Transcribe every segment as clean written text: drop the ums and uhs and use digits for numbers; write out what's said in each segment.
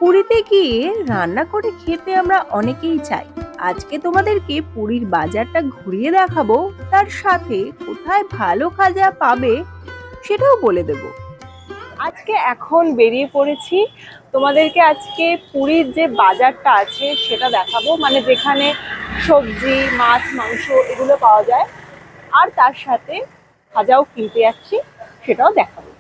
পুরীতে গিয়ে রান্না করে খেতে আমরা অনেকেই চাই। আজকে তোমাদেরকে পুরীর বাজারটা ঘুরিয়ে দেখাবো, তার সাথে কোথায় ভালো খাজা পাবে সেটাও বলে দেব। আজকে এখন বেরিয়ে পড়েছি, তোমাদেরকে আজকে পুরীর যে বাজারটা আছে সেটা দেখাবো, মানে যেখানে সবজি, মাছ, মাংস এগুলো পাওয়া যায়, আর তার সাথে খাজাও কিনতে যাচ্ছি, সেটাও দেখাবো।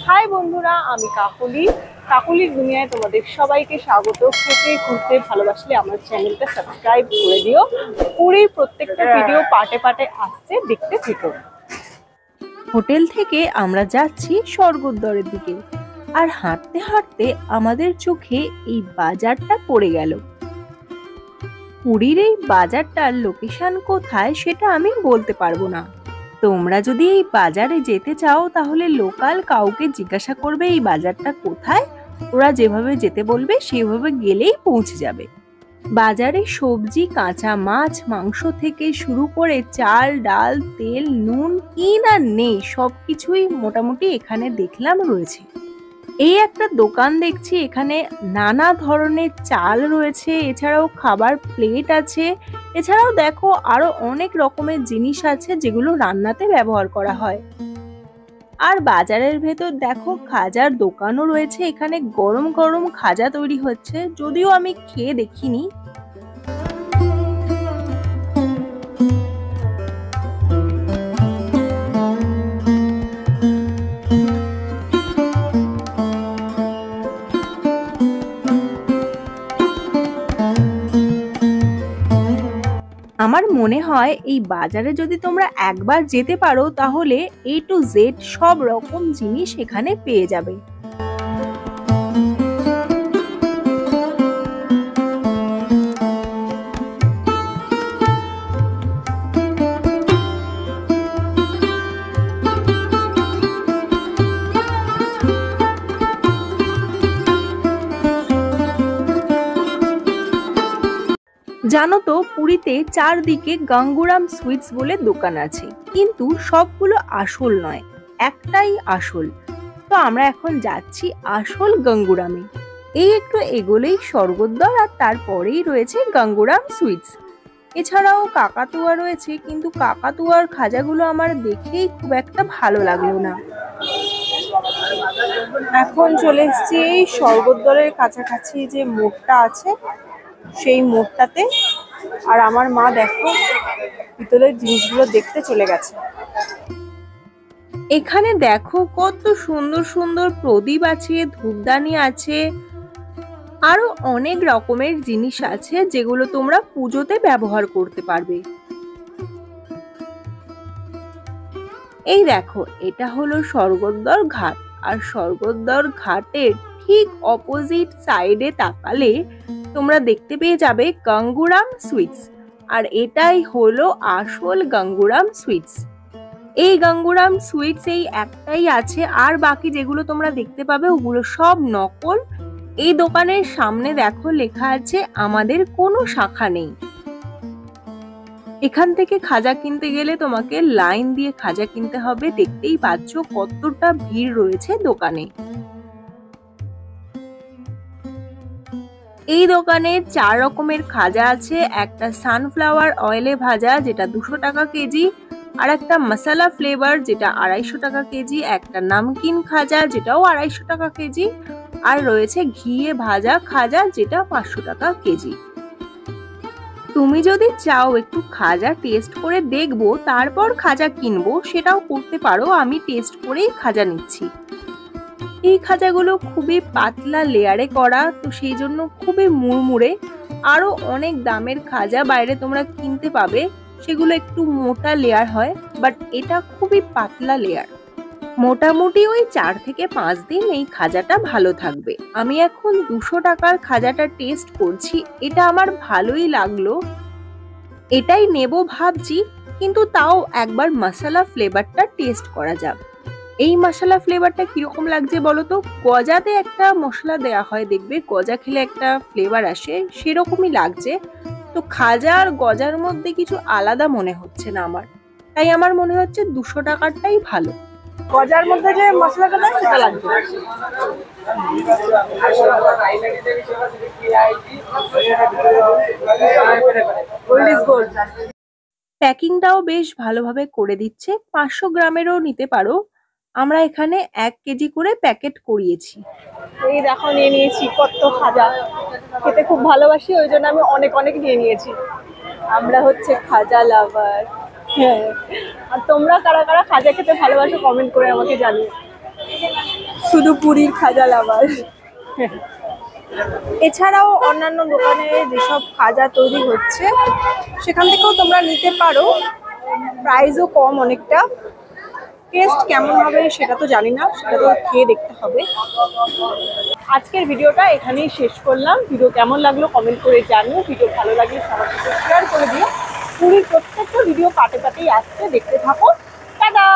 হাই বন্ধুরা, আমি কাকলি। কাকলির দুনিয়ায় তোমাদের সবাইকে স্বাগত। খেতে ঘুরতে ভালোবাসলে আমার চ্যানেলটা সাবস্ক্রাইব করে দিও। পুরীর প্রত্যেকটা ভিডিও পার্টে পার্টে আসছে, দেখতে থেকো। হোটেল থেকে আমরা যাচ্ছি স্বর্গদ্বারের দিকে, আর হাঁটতে হাঁটতে আমাদের চোখে এই বাজারটা পড়ে গেল। পুরীর এই বাজারটার লোকেশন কোথায় সেটা আমি বলতে পারবো না। তোমরা যদি এই বাজারে যেতে চাও তাহলে লোকাল কাউকে জিজ্ঞাসা করবে এই বাজারটা কোথায়, ওরা যেভাবে যেতে বলবে সেভাবে গেলেই পৌঁছে যাবে। বাজারে সবজি, কাঁচা মাছ, মাংস থেকে শুরু করে চাল, ডাল, তেল, নুন কি না নেই সবকিছুই মোটামুটি এখানে দেখলাম রয়েছে। এই একটা দোকান দেখছি, এখানে নানা ধরনের চাল রয়েছে, এছাড়াও খাবার প্লেট আছে, এছাড়াও দেখো আরো অনেক রকমের জিনিস আছে যেগুলো রান্নাতে ব্যবহার করা হয়। আর বাজারের ভেতর দেখো খাজার দোকানও রয়েছে, এখানে গরম গরম খাজা তৈরি হচ্ছে, যদিও আমি খেয়ে দেখিনি। আমার মনে হয় এই বাজারে যদি তোমরা একবার যেতে পারো তাহলে A to Z সব রকম জিনিস এখানে পেয়ে যাবে। জানো তো, পুরীতে চারদিকে গাঙ্গুরাম সুইটস বলে দোকান আছে, কিন্তু সবগুলো আসল নয়, একটাই আসল। তো আমরা এখন যাচ্ছি আসল গাঙ্গুরামে। এই একটু এগোলেই স্বর্গদ্বার, আর তারপরেই রয়েছে গাঙ্গুরাম সুইটস। এছাড়াও কাকাতুয়া রয়েছে, কিন্তু কাকাতুয়ার খাজাগুলো আমার দেখেই খুব একটা ভালো লাগলো না। এখন চলে এসেছি এই স্বর্গদ্বারের কাছাকাছি যে মোড়টা আছে সেই মোড়টাতে, আর আমার মা দেখো ভিতরের জিনিসগুলো দেখতে চলে গেছে। এখানে দেখো কত সুন্দর সুন্দর প্রদীপ আছে, ধূপদানি আছে, আরো অনেক রকমের জিনিস আছে যেগুলো তোমরা পুজোতে ব্যবহার করতে পারবে। এই দেখো, এটা হলো স্বর্গদ্বার ঘাট, আর স্বর্গদ্বার ঘাটের ঠিক অপোজিট সাইডে তাকালে তোমরা দেখতে পেয়ে যাবে গাঙ্গুরাম সুইটস, আর এটাই হলো আসল গাঙ্গুরাম সুইটস। এই গাঙ্গুরাম সুইটস এই একটাই আছে, আর বাকি যেগুলো তোমরা দেখতে পাবে ওগুলো সব নকল। এই দোকানের সামনে দেখো লেখা আছে আমাদের কোনো শাখা নেই। এখান থেকে খাজা কিনতে গেলে তোমাকে লাইন দিয়ে খাজা কিনতে হবে, দেখতেই পাচ্ছ কতটা ভিড় রয়েছে দোকানে। এই দোকানে 4 রকমের খাজা আছে, একটা সানফ্লাওয়ার অয়েলে ভাজা যেটা 200 টাকা কেজি, আর একটা মশলা ফ্লেভার যেটা 250 টাকা কেজি, একটা নামকিন খাজা যেটাও 250 টাকা কেজি, আর রয়েছে ঘিয়ে ভাজা খাজা যেটা 500 টাকা কেজি। তুমি যদি চাও একটু খাজা টেস্ট করে দেখবো তারপর খাজা কিনবো, সেটাও করতে পারো। আমি টেস্ট করেই খাজা নিচ্ছি। এই খাজাগুলো খুবই পাতলা লেয়ারে করা, তো সেই জন্য খুবই মুড়মুড়ে। আরো অনেক দামের খাজা বাইরে তোমরা কিনতে পাবে, সেগুলো একটু মোটা লেয়ার হয়, বাট এটা খুবই পাতলা লেয়ার। মোটামুটি ওই 4 থেকে 5 দিন এই খাজাটা ভালো থাকবে। আমি এখন 200 টাকার খাজাটা টেস্ট করছি, এটা আমার ভালোই লাগলো, এটাই নেব ভাবছি, কিন্তু তাও একবার মশলা ফ্লেভারটা টেস্ট করা যাক। এই মশলা ফ্লেভারটা কিরকম লাগছে বলো তো? গজাতে একটা মশলা দেয়া হয়, দেখবে গজা খেলে একটা ফ্লেভার আসে, সেরকমই লাগছে। তো খাজা আর গজার মধ্যে কিছু আলাদা মনে হচ্ছে না আমার, তাই আমার মনে হচ্ছে 200 টাকারটাই ভালো। গজার মধ্যে যে মশলাটা দেয় সেটা লাগছে। প্যাকিংটাও বেশ ভালোভাবে করে দিচ্ছে। 500 গ্রামেরও নিতে পারো, আমরা এখানে 1 কেজি করে প্যাকেট করিয়েছি। এই দেখো নিয়ে নিয়েছি কত খাজা, খেতে খুব ভালোবাসি ওই জন্য আমি অনেক অনেক নিয়ে নিয়েছি। আমরা হচ্ছে খাজা লাভার। হ্যাঁ, আর তোমরা কারা কারা খাজা খেতে ভালোবাসো কমেন্ট করে আমাকে জানিও। শুধু পুরীর খাজা লাভার। এছাড়াও অন্যান্য দোকানে যেসব খাজা তৈরি হচ্ছে সেখান থেকেও তোমরা নিতে পারো, প্রাইসও কম অনেকটা। টেস্ট কেমন হবে সেটা তো জানি না, সেটা তো খেয়ে দেখতে হবে। আজকের ভিডিওটা এখানেই শেষ করলাম। ভিডিও কেমন লাগলো কমেন্ট করে জানিও। ভিডিও ভালো লাগলে সবার সাথে শেয়ার করে দিও। পুরীর প্রত্যেকটা ভিডিও পাটে পাটেই আসছে, দেখতে থাকো। টাটা।